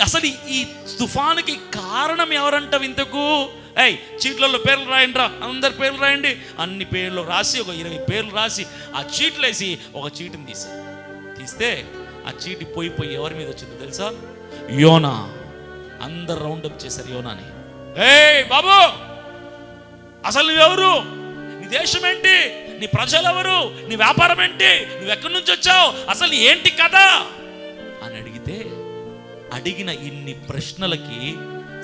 అసలు ఈ తుఫానుకి కారణం ఎవరంటావు ఇంతకు? చీట్లలో పేర్లు రాయండి రా, అందరి పేర్లు రాయండి. అన్ని పేర్లు రాసి ఒక 20 పేర్లు రాసి ఆ చీట్లు వేసి ఒక చీటిని తీస్తే ఆ చీటి పోయి ఎవరి మీద వచ్చిందో తెలుసా? యోనా. అందరు రౌండప్ చేశారు యోనాని. బాబు, అసలు నువ్వెవరు? నీ దేశం ఏంటి? నీ ప్రజలు ఎవరు? నీ వ్యాపారం ఏంటి? నువ్వు ఎక్కడి నుంచి వచ్చావు? అసలు ఏంటి కదా అని అడిగిన ఇన్ని ప్రశ్నలకి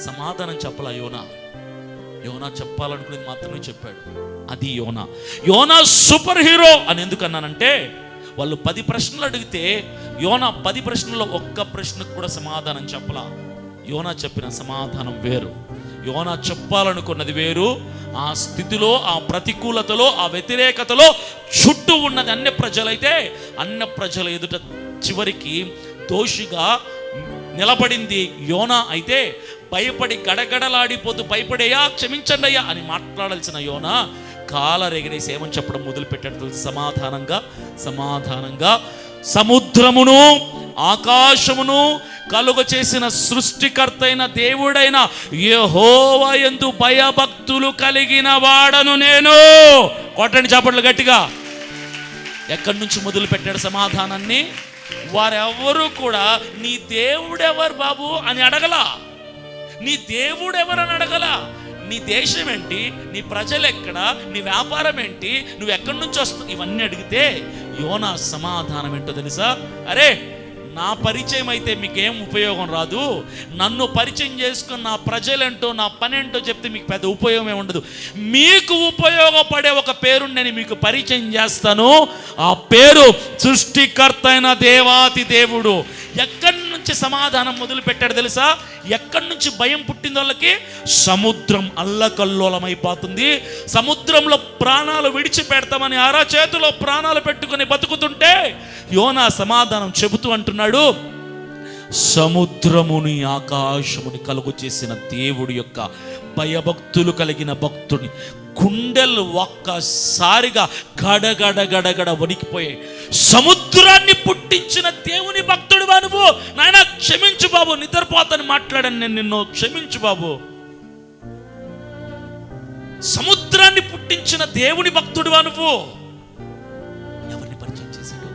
సమాధానం చెప్పాల యోనా చెప్పాలనుకునేది మాత్రమే చెప్పాడు. అది యోనా సూపర్ హీరో అని ఎందుకన్నానంటే, వాళ్ళు 10 ప్రశ్నలు అడిగితే యోనా 10 ప్రశ్నల్లో ఒక్క ప్రశ్నకు కూడా సమాధానం చెప్పలా. యోనా చెప్పిన సమాధానం వేరు, యోనా చెప్పాలనుకున్నది వేరు. ఆ స్థితిలో, ఆ ప్రతికూలతలో, ఆ వ్యతిరేకతలో చుట్టూ ఉన్నది అన్య ప్రజలైతే, అన్య ప్రజల ఎదుట చివరికి దోషిగా నిలబడింది యోనా అయితే, భయపడి గడగడలాడిపోతూ భయపడేయా, క్షమించండి అయ్యా అని మాట్లాడాల్సిన యోనా కాలరెగరేసి ఏమని చెప్పడం మొదలుపెట్టాడు? సమాధానంగా సముద్రమును ఆకాశమును కలుగ చేసిన సృష్టికర్త అయిన దేవుడైన యెహోవా యందు భయభక్తులు కలిగిన వాడను నేను. కొట్టండి చప్పట్లు గట్టిగా. ఎక్కడి నుంచి మొదలు పెట్టాడు సమాధానాన్ని? వారెవరు కూడా నీ దేవుడెవరు బాబు అని అడగలా, నీ దేవుడెవరని అడగలా. నీ దేశం ఏంటి, నీ ప్రజలు ఎక్కడ, నీ వ్యాపారం ఏంటి, నువ్వు ఎక్కడి నుంచి వస్తావు, ఇవన్నీ అడిగితే యోనా సమాధానం ఏంటో తెలుసా? అరే, నా పరిచయం అయితే మీకేం ఉపయోగం రాదు, నన్ను పరిచయం చేసుకుని నా ప్రజలేంటో నా పని ఏంటో చెప్తే మీకు పెద్ద ఉపయోగమే ఉండదు. మీకు ఉపయోగపడే ఒక పేరు నేను మీకు పరిచయం చేస్తాను. ఆ పేరు సృష్టికర్త అయిన దేవాతి దేవుడు. ఎక్కడి నుంచి సమాధానం మొదలు పెట్టాడు తెలుసా? ఎక్కడి నుంచి భయం పుట్టింది వాళ్ళకి? సముద్రం అల్లకల్లోలమైపోతుంది, సముద్రంలో ప్రాణాలు విడిచిపెడతామని అరచేతిలో ప్రాణాలు పెట్టుకుని బతుకుతుంటే యోనా సమాధానం చెబుతూ అంటున్నాడు, సముద్రముని ఆకాశముని కలుగు చేసిన దేవుడి యొక్క భయభక్తులు కలిగిన భక్తుని గుండెలు ఒక్కసారిగా గడగడ వణికిపోయాయి. సముద్రాన్ని పుట్టించిన దేవుని భక్తుడు నువ్వు, నాయన క్షమించు బాబు, నిద్రపోతాను మాట్లాడాను నేను, నిన్ను క్షమించు బాబు. సముద్రాన్ని పుట్టించిన దేవుని భక్తుడు నువ్వు. ఎవరిని పరిచయం చేశాడు?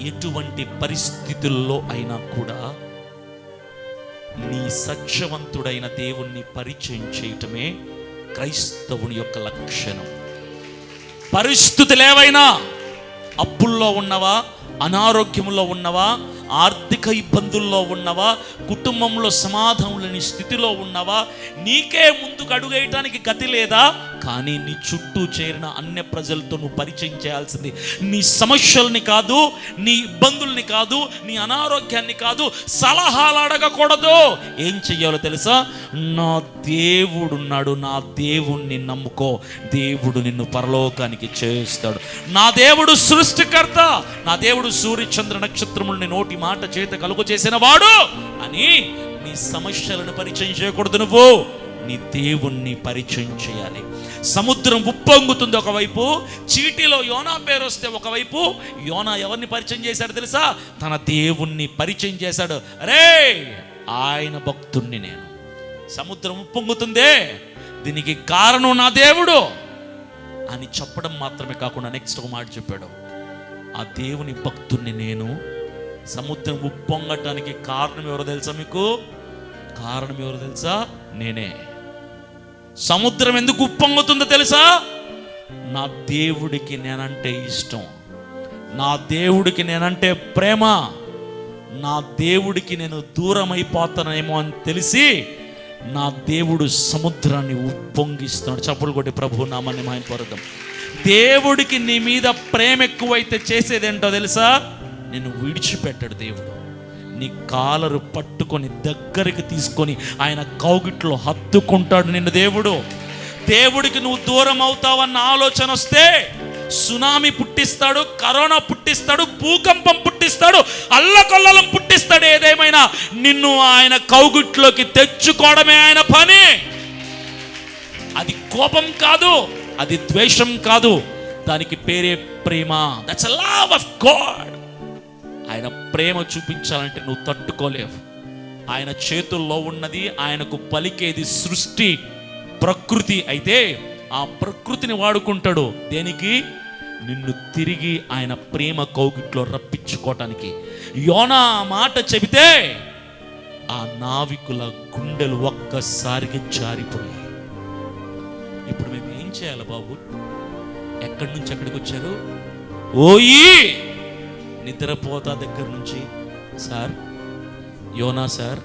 ఎటువంటి పరిస్థితుల్లో అయినా కూడా నీ సత్యవంతుడైన దేవుణ్ణి పరిచయం చేయటమే క్రైస్తవుని యొక్క లక్షణం. పరిస్థితులు ఏవైనా, అప్పుల్లో ఉన్నవా, అనారోగ్యంలో ఉన్నవా, ఆర్థిక ఇబ్బందుల్లో ఉన్నవా, కుటుంబంలో సమాధానం లేని స్థితిలో ఉన్నవా, నీకే ముందుకు అడుగేయటానికి గతి లేదా, కానీ నీ చుట్టూ చేరిన అన్య ప్రజలతో నువ్వు పరిచయం చేయాల్సింది నీ సమస్యల్ని కాదు, నీ ఇబ్బందుల్ని కాదు, నీ అనారోగ్యాన్ని కాదు, సలహాలు అడగకూడదు. ఏం చెయ్యాలో తెలుసా? నా దేవుడున్నాడు, నా దేవుణ్ణి నమ్ముకో, దేవుడు నిన్ను పరలోకానికి చేస్తాడు. నా దేవుడు సృష్టికర్త, నా దేవుడు సూర్య చంద్ర నక్షత్రములని నోటి మాట చేత కలుగు చేసిన వాడు అని నీ సమస్యలను పరిచయం చేయకూడదు. నువ్వు నీ దేవుణ్ణి పరిచయం చేయాలి. సముద్రం ఉప్పొంగుతుంది ఒకవైపు, చీటిలో యోనా పేరు వస్తే ఒకవైపు. యోనా ఎవరిని పరిచయం చేశాడు తెలుసా? తన దేవుణ్ణి పరిచయం చేశాడు. అరే, ఆయన భక్తుణ్ణి నేను. సముద్రం ఉప్పొంగుతుందే, దీనికి కారణం నా దేవుడు అని చెప్పడం మాత్రమే కాకుండా నెక్స్ట్ ఒక మాట చెప్పాడు, ఆ దేవుని భక్తుణ్ణి నేను. సముద్రం ఉప్పొంగటానికి కారణం ఎవరో తెలుసా మీకు? కారణం ఎవరో తెలుసా? నేనే. సముద్రం ఎందుకు ఉప్పొంగుతుందో తెలుసా? నా దేవుడికి నేనంటే ఇష్టం, నా దేవుడికి నేనంటే ప్రేమ, నా దేవుడికి నేను దూరం అయిపోతానేమో అని తెలిసి నా దేవుడు సముద్రాన్ని ఉప్పొంగిస్తున్నాడు. చప్పులు కొట్టి ప్రభు నామాన్ని మహిమపరుద్దాం. దేవుడికి నీ మీద ప్రేమ ఎక్కువైతే చేసేదేంటో తెలుసా? నిన్ను విడిచిపెట్టాడు దేవుడు. నీ కాలరు పట్టుకొని దగ్గరికి తీసుకొని ఆయన కౌగిట్లో హత్తుకుంటాడు నిన్ను దేవుడు. దేవుడికి నువ్వు దూరం అవుతావన్న ఆలోచన వస్తే సునామీ పుట్టిస్తాడు, కరోనా పుట్టిస్తాడు, భూకంపం పుట్టిస్తాడు, అల్లకొల్లలం పుట్టిస్తాడు. ఏదేమైనా నిన్ను ఆయన కౌగిట్లోకి తెచ్చుకోవడమే ఆయన పని. అది కోపం కాదు, అది ద్వేషం కాదు, దానికి పేరే ప్రేమ. That's a love of God. ఆయన ప్రేమ చూపించాలంటే నువ్వు తట్టుకోలేవు. ఆయన చేతుల్లో ఉన్నది, ఆయనకు పలికేది సృష్టి, ప్రకృతి. అయితే ఆ ప్రకృతిని వాడుకుంటాడు దేనికి? నిన్ను తిరిగి ఆయన ప్రేమ కౌగిట్లో రప్పించుకోవటానికి. యోనా మాట చెబితే ఆ నావికుల గుండెలు ఒక్కసారిగా జారిపోయాయి. ఇప్పుడు మేము ఏం చేయాలి బాబు? ఎక్కడి నుంచి ఎక్కడికి వచ్చారు? ఓయి నిద్రపోతా దగ్గర నుంచి, సార్ యోనా సార్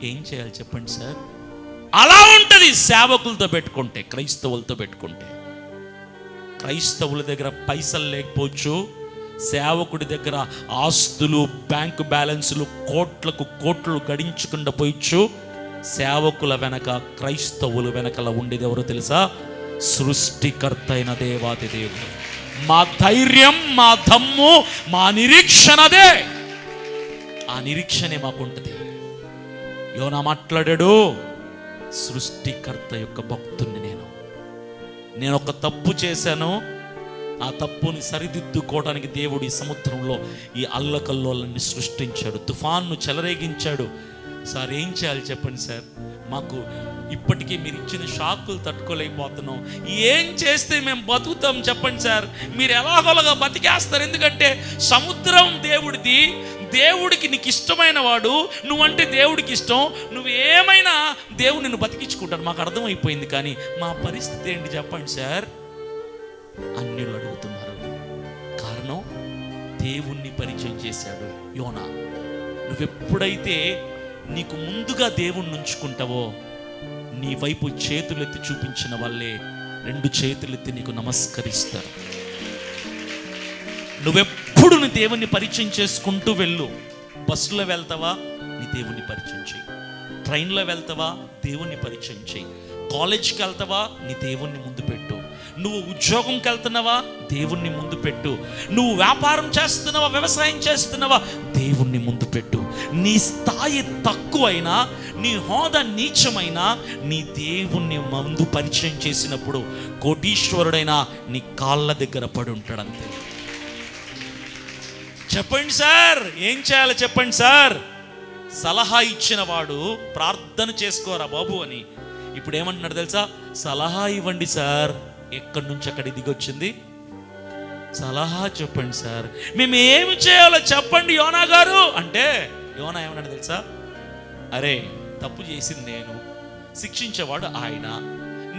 ఏం చేయాలి చెప్పండి సార్. అలా ఉంటుంది సేవకులతో పెట్టుకుంటే, క్రైస్తవులతో పెట్టుకుంటే. క్రైస్తవుల దగ్గర పైసలు లేకపోవచ్చు, సేవకుడి దగ్గర ఆస్తులు, బ్యాంకు బ్యాలెన్సులు కోట్లకు కోట్లు గడించకుండా పోయచ్చు. సేవకుల వెనక, క్రైస్తవుల వెనకల ఉండేది ఎవరో తెలుసా? సృష్టికర్త అయిన దేవాది దేవుడు. మా ధైర్యం, మా దమ్ము, మా నిరీక్షణదే. ఆ నిరీక్షణే మాకుంటుంది. యోనా మాట్లాడాడు, సృష్టికర్త యొక్క భక్తుణ్ణి నేను ఒక తప్పు చేశాను, ఆ తప్పుని సరిదిద్దుకోవడానికి దేవుడు ఈ సముద్రంలో ఈ అల్లకల్లోలన్నీ సృష్టించాడు, తుఫాన్ను చెలరేగించాడు. సార్ ఏం చేయాలి చెప్పండి సార్, మాకు ఇప్పటికీ మీరు ఇచ్చిన షాకులు తట్టుకోలేకపోతున్నాం, ఏం చేస్తే మేము బతుకుతాం చెప్పండి సార్. మీరు ఎలాగోలాగా బతికేస్తారు, ఎందుకంటే సముద్రం దేవుడిది, దేవుడికి నీకు ఇష్టమైన వాడు, నువ్వంటే దేవుడికి ఇష్టం, నువ్వు ఏమైనా దేవుడు నిన్ను బతికించుకుంటాడు, మాకు అర్థమైపోయింది. కానీ మా పరిస్థితి ఏంటి చెప్పండి సార్. అన్యులు అడుగుతున్నారు. కారణం, దేవుణ్ణి పరిచయం చేశాడు యోనా. నువ్వెప్పుడైతే నీకు ముందుగా దేవుణ్ణి ఉంచుకుంటావో, నీ వైపు చేతులెత్తి చూపించిన వాళ్ళే 2 చేతులెత్తి నీకు నమస్కరిస్తారు. నువ్వెప్పుడు నీ దేవుణ్ణి పరిచయం చేసుకుంటూ వెళ్ళు. బస్సులో వెళ్తావా, నీ దేవుణ్ణి పరిచయం చేయి. ట్రైన్లో వెళ్తావా, దేవుణ్ణి పరిచయం చేయి. కాలేజ్కి వెళ్తావా, నీ దేవుణ్ణి ముందు పెట్టు. నువ్వు ఉద్యోగంకి వెళ్తున్నావా, దేవుణ్ణి ముందు పెట్టు. నువ్వు వ్యాపారం చేస్తున్నావా, వ్యవసాయం చేస్తున్నావా, దేవుణ్ణి ముందు పెట్టు. నీ స్థాయి తక్కువైనా, నీ హోదా నీచమైనా, నీ దేవుణ్ణి ముందు పరిచయం చేసినప్పుడు కోటీశ్వరుడైనా నీ కాళ్ళ దగ్గర పడి ఉంటాడు. అంతే. చెప్పండి సార్ ఏం చేయాలి చెప్పండి సార్. సలహా ఇచ్చిన వాడు ప్రార్థన చేసుకోరా బాబు అని ఇప్పుడు ఏమంటున్నాడు తెలుసా? సలహా ఇవ్వండి సార్. ఎక్కడి నుంచి అక్కడి దిగొచ్చింది? సలహా చెప్పండి సార్, మేము ఏమి చేయాలో చెప్పండి యోనా గారు అంటే, యోనా ఏమన్నాడు తెలుసా? అరే తప్పు చేసింది నేను, శిక్షించేవాడు ఆయన,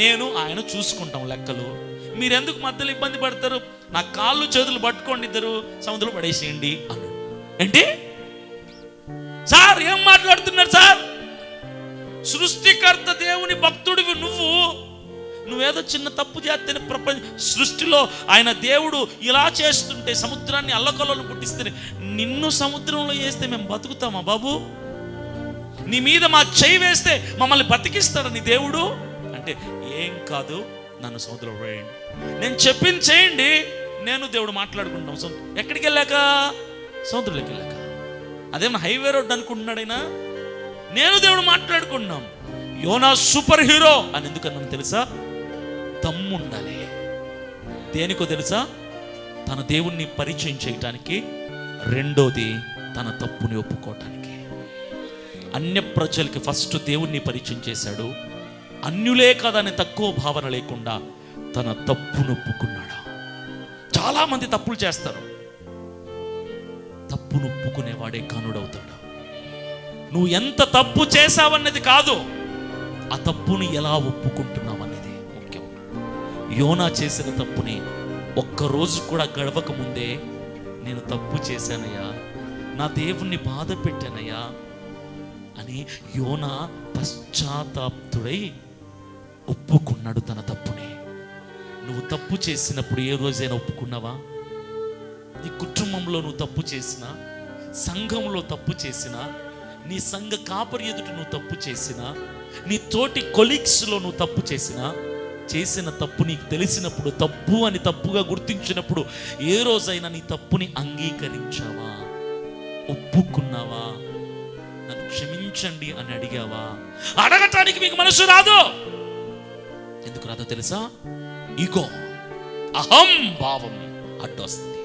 నేను ఆయన చూసుకుంటాం లెక్కలు, మీరెందుకు మధ్యలో ఇబ్బంది పడతారు, నా కాళ్ళు చేతులు పట్టుకోండి, ఇద్దరు సముద్రంలో పడేసేయండి అన్నాడు. ఏంటి సార్ ఏం మాట్లాడుతున్నారు సార్? సృష్టికర్త దేవుని భక్తుడివి నువ్వేదో చిన్న తప్పు చేస్తేనే సృష్టిలో ఆయన దేవుడు ఇలా చేస్తుంటే, సముద్రాన్ని అల్లకల్లోలు పుట్టిస్తే, నిన్ను సముద్రంలో వేస్తే మేము బతుకుతామా బాబు? నీ మీద మా చెయ్యి వేస్తే మమ్మల్ని బతికిస్తాడు నీ దేవుడు అంటే, ఏం కాదు నన్ను సముద్రంలో వేయండి, నేను చెప్పింది చేయండి, నేను దేవుడు మాట్లాడుకుంటాం. ఎక్కడికి వెళ్ళాక? సముద్రంలోకి వెళ్ళాక. అదేమన్నా హైవే రోడ్ అనుకుంటున్నాడైనా? నేను దేవుడు మాట్లాడుకుంటున్నాం. యోనా సూపర్ హీరో అని ఎందుకన్నా తెలుసా? దమ్ముండాలి. దేనికో తెలుసా? తన దేవుణ్ణి పరిచయం చేయటానికి, రెండోది తన తప్పుని ఒప్పుకోవటానికి. అన్య ప్రజలకి ఫస్ట్ దేవుణ్ణి పరిచయం చేశాడు. అన్యులే కాదని తక్కువ భావన లేకుండా తన తప్పును ఒప్పుకున్నాడు. చాలా మంది తప్పులు చేస్తారు, తప్పును ఒప్పుకునేవాడే కానుడవుతాడు. నువ్వు ఎంత తప్పు చేశావన్నది కాదు, ఆ తప్పుని ఎలా ఒప్పుకుంటున్నావు అనేది ముఖ్యం. యోనా చేసిన తప్పుని ఒక్కరోజు కూడా గడవక ముందే, నేను తప్పు చేశానయ్యా, నా దేవుణ్ణి బాధ పెట్టానయ్యా అని యోనా పశ్చాత్తాపుడై ఒప్పుకున్నాడు తన తప్పుని. నువ్వు తప్పు చేసినప్పుడు ఏ రోజైనా ఒప్పుకున్నావా? నీ కుటుంబంలో నువ్వు తప్పు చేసినా, సంఘంలో తప్పు చేసినా, నీ సంఘ కాపరి ఎదుట నువ్వు తప్పు చేసినా, నీ తోటి కొలీగ్స్లో నువ్వు తప్పు చేసినా, చేసిన తప్పు నీకు తెలిసినప్పుడు, తప్పు అని తప్పుగా గుర్తించినప్పుడు ఏ రోజైనా నీ తప్పుని అంగీకరించావా? ఒప్పుకున్నావా? నన్ను క్షమించండి అని అడిగావా? అడగటానికి మీకు మనసు రాదు. ఎందుకు రాదో తెలుసా? ఈగో, అహం భావం అడ్డొస్తుంది.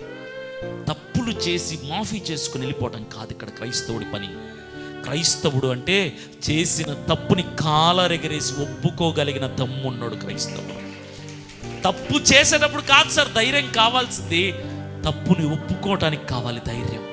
తప్పులు చేసి మాఫీ చేసుకుని వెళ్ళిపోవటం కాదు ఇక్కడ క్రైస్తవుడి పని. క్రైస్తవుడు అంటే చేసిన తప్పుని కాలరెగరేసి ఒప్పుకోగలిగిన దమ్మున్నాడు క్రైస్తవుడు. తప్పు చేసేటప్పుడు కాదు సార్ ధైర్యం కావాల్సింది, తప్పుని ఒప్పుకోవటానికి కావాలి ధైర్యం.